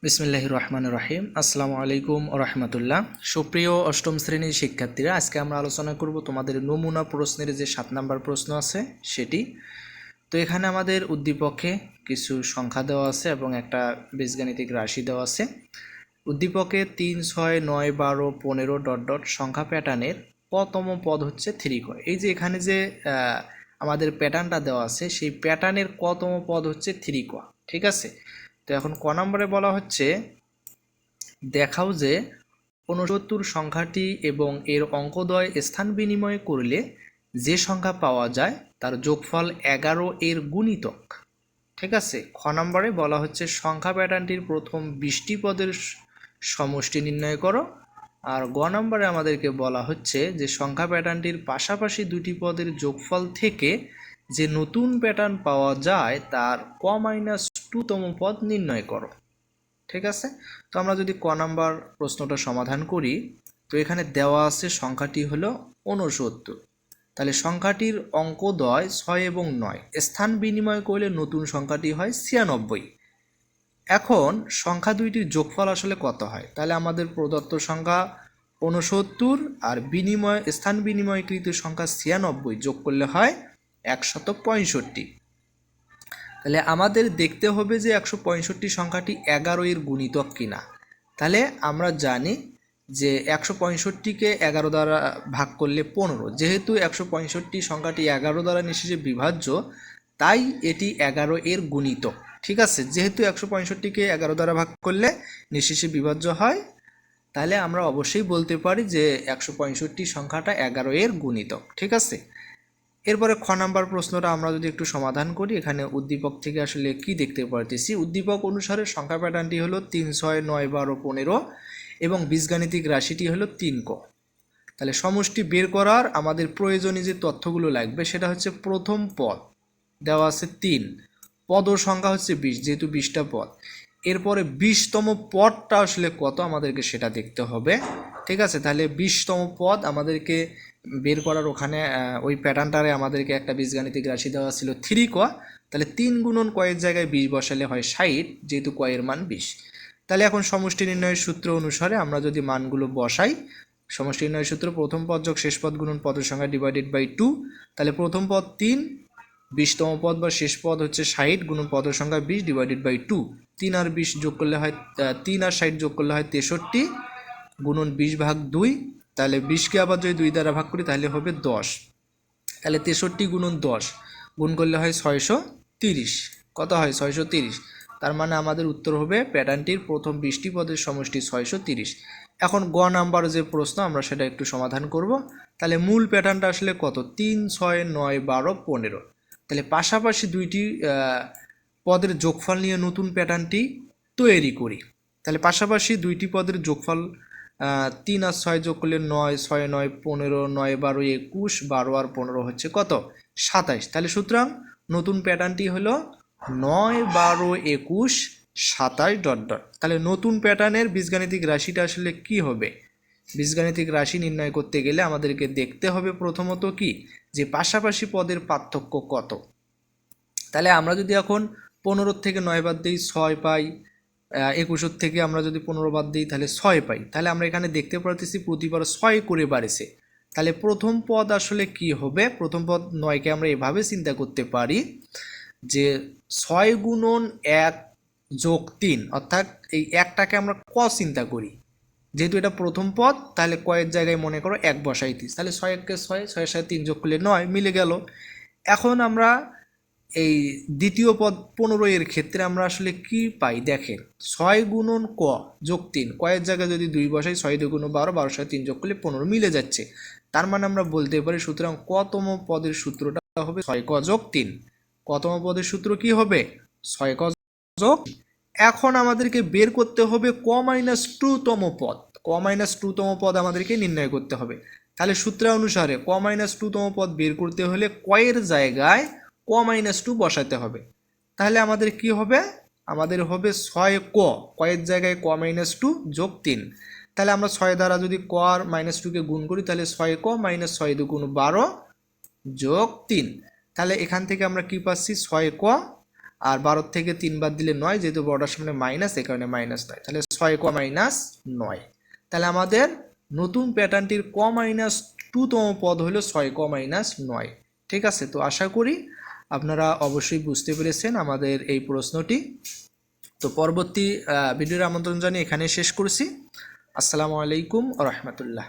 বিসমিল্লাহির রহমানির রহিম। আসসালামু আলাইকুম ওয়া রাহমাতুল্লাহ। সুপ্রিয় অষ্টম শ্রেণীর শিক্ষার্থীরা, আজকে আমরা আলোচনা করব তোমাদের নমুনা প্রশ্নের যে 7 নাম্বার প্রশ্ন আছে সেটি। তো এখানে আমাদের উদ্দীপকে কিছু সংখ্যা দেওয়া আছে এবং একটা বীজগাণিতিক রাশি দেওয়া আছে। উদ্দীপকে 3, 6, 9, 12, 15 ডট ডট সংখ্যা প্যাটার্নের কতম পদ হচ্ছে 3 ক। এই যে এখানে যে আমাদের প্যাটার্নটা দেওয়া আছে সেই প্যাটার্নের কতম পদ হচ্ছে 3 ক। ঠিক আছে। তো এখন ক নম্বরে বলা হচ্ছে দেখাও যে 69 সংখ্যাটি এবং এর অঙ্কদ্বয় স্থান বিনিময় করলে যে সংখ্যা পাওয়া যায় তার যোগফল 11 এর গুণিতক। ঠিক আছে। খ নম্বরে বলা হচ্ছে সংখ্যা প্যাটার্নটির প্রথম 20টি পদের সমষ্টি নির্ণয় করো। আর গ নম্বরে আমাদেরকে বলা হচ্ছে যে সংখ্যা প্যাটার্নটির পাশাপাশি দুটি পদের যোগফল থেকে যে নতুন প্যাটার্ন পাওয়া যায় তার ক-2তম পদ নির্ণয় করো। ঠিক আছে। তো আমরা যদি ক নাম্বার প্রশ্নটা সমাধান করি, তো এখানে দেওয়া আছে সংখ্যাটি হলো 69। তাহলে সংখ্যাটির অঙ্কদ্বয় 6 এবং 9 স্থান বিনিময় করলে নতুন সংখ্যাটি হয় 96। এখন সংখ্যা দুইটির যোগফল আসলে কত হয়? তাহলে আমাদের প্রদত্ত সংখ্যা 69 আর স্থান বিনিময়কৃত সংখ্যা 96 যোগ করলে হয় 165। তাহলে আমাদের দেখতে হবে যে 165 সংখ্যাটি 11 এর গুণিতক কিনা। তাহলে আমরা জানি যে 165কে 11 দ্বারা ভাগ করলে 15, যেহেতু 165 সংখ্যাটি 11 দ্বারা নিঃশেষে বিভাজ্য, তাই এটি 11 এর গুণিতক। ঠিক আছে। যেহেতু 165কে 11 দ্বারা ভাগ করলে নিঃশেষে বিভাজ্য হয়, তাহলে আমরা অবশ্যই বলতে পারি যে 165 সংখ্যাটা 11 এর গুণিতক। ঠিক আছে। এরপরে খ নাম্বার প্রশ্নটা আমরা যদি একটু সমাধান করি, এখানে উদ্দীপক থেকে আসলে কি দেখতে পারতেছি। উদ্দীপক অনুসারে সংখ্যা প্যাটার্নটি হলো 3, 6, 9, 12, 15 এবং বীজগাণিতিক রাশিটি হলো 3 ক। তাহলে সমষ্টি বের করার আমাদের প্রয়োজনীয় যে তথ্যগুলো লাগবে সেটা হচ্ছে প্রথম পদ দেওয়া আছে 3, পদ ও সংখ্যা হচ্ছে 20, যেহেতু 20টা পদ। এরপরে 20তম পদটা আসলে কত আমাদেরকে সেটা দেখতে হবে। ঠিক আছে। তাহলে 20তম পদ আমাদেরকে বের করার ওখানে ওই প্যাটার্নটারে আমাদেরকে একটা বীজগাণিতিক রাশি দেওয়া ছিল 3 ক। তাহলে 3 গুণন কয়ের জায়গায় 20 বসালে হয় 60, যেহেতু কয়ের মান 20। তাহলে এখন সমষ্টি নির্ণয়ের সূত্র অনুসারে আমরা যদি মানগুলো বসাই, সমষ্টি নির্ণয়ের সূত্র প্রথম পদ যোগ শেষ পদ গুণন পদের সংখ্যা ডিভাইডেড বাই 2। তাহলে প্রথম পদ 3, 20তম পদ বা শেষ পদ হচ্ছে 60 গুণন পদের সংখ্যা 20 ডিভাইডেড বাই 2। 3 আর 20 যোগ করলে হয় 3 আর 60 যোগ করলে হয় 63 গুণন 20 ভাগ 2। তাহলে 20কে আবার যদি 2 দ্বারা ভাগ করি তাহলে হবে 10। তাহলে 63 গুণন 10 গুণ করলে হয় 630। কত হয়? 630। তার মানে আমাদের উত্তর হবে প্যাটার্নটির প্রথম 20টি পদের সমষ্টি 630। এখন গ নাম্বার যে প্রশ্ন আমরা সেটা একটু সমাধান করব। তাহলে মূল প্যাটার্নটা আসলে কত? 3, 6, 9, 12, 15। তাহলে পাশাপাশি দুইটি পদের যোগফল নিয়ে নতুন প্যাটার্নটি তৈরি করি। তাহলে পাশাপাশি দুইটি পদের যোগফল 3 আর 6 যোগ করলে 9, 6, 9, 15, 9, 12, 21, 12 আর 15 হচ্ছে কত? 27। তাহলে সুতরাং নতুন প্যাটার্নটি হলো 9, 12, 21, 27 ডট ডট। তাহলে নতুন প্যাটার্নের বীজগাণিতিক রাশিটা আসলে কি হবে? বীজগাণিতিক রাশি নির্ণয় করতে গেলে আমাদেরকে দেখতে হবে প্রথমত কি, যে পাশাপাশি পদের পার্থক্য কত। তাহলে আমরা যদি এখন 15 থেকে 9 বাদ দিই 6 পাই, 21 থেকে আমরা যদি 15 বাদ দিই তাহলে 6 পাই। তাহলে আমরা এখানে দেখতে পারতেছি প্রতিবার 6 করে বাড়ছে। তাহলে প্রথম পদ আসলে কি হবে? প্রথম পদ 9কে আমরা এভাবে চিন্তা করতে পারি যে 6 গুণন 1 যোগ 3, অর্থাৎ এই একটাকে আমরা ক চিন্তা করি। যেহেতু এটা প্রথম পদ, তাহলে কয়ের জায়গায় মনে করো 1 বসাইতিস। তাহলে 6 1 কে 6, 6 সাথে 3 যোগ করলে 9 মিলে গেল। এখন আমরা এই দ্বিতীয় পদ 15 এর ক্ষেত্রে আমরা আসলে কি পাই দেখেন, 6 গুণন ক যোগ 3, কয়ের জায়গায় যদি 2 বসাই 6 2 গুণ 12, 12 সাথে 3 যোগ করলে 15 মিলে যাচ্ছে। তার মানে আমরা বলতে পারি সুতরাং কতম পদের সূত্রটা হবে 6 ক যোগ 3। কতম পদের সূত্র কি হবে? 6 ক যোগ। এখন আমাদেরকে বের করতে হবে ক-2তম পদ। ক-2তম পদ আমাদেরকে নির্ণয় করতে হবে। তাহলে সূত্র অনুসারে ক-2তম পদ বের করতে হলে কয়ের জায়গায় ক-2 বসাতে হবে। তাহলে আমাদের কি হবে? আমাদের হবে 6 ক, কয়ের জায়গায় ক-2 যোগ 3। তাহলে আমরা 6 দ্বারা যদি ক আর -2কে গুণ করি তাহলে 6 ক মাইনাস 6 2 12 যোগ 3। তাহলে এখান থেকে আমরা কি পাচ্ছি? 6 ক আর 12 থেকে 3 বাদ দিলে 9, যেহেতু বড়টার সামনে মাইনাস, এই কারণে -9, তাহলে 6 ক -9। তাহলে আমাদের নতুন প্যাটার্নটির ক -2তম পদ হলো 6 ক -9। ঠিক আছে, তো আশা করি আপনারা অবশ্যই বুঝতে পেরেছেন আমাদের এই প্রশ্নটি। তো পরবর্তী ভিডিওর আমন্ত্রণ জানিয়ে এখানে শেষ করছি। আসসালামু আলাইকুম ওয়া রাহমাতুল্লাহ।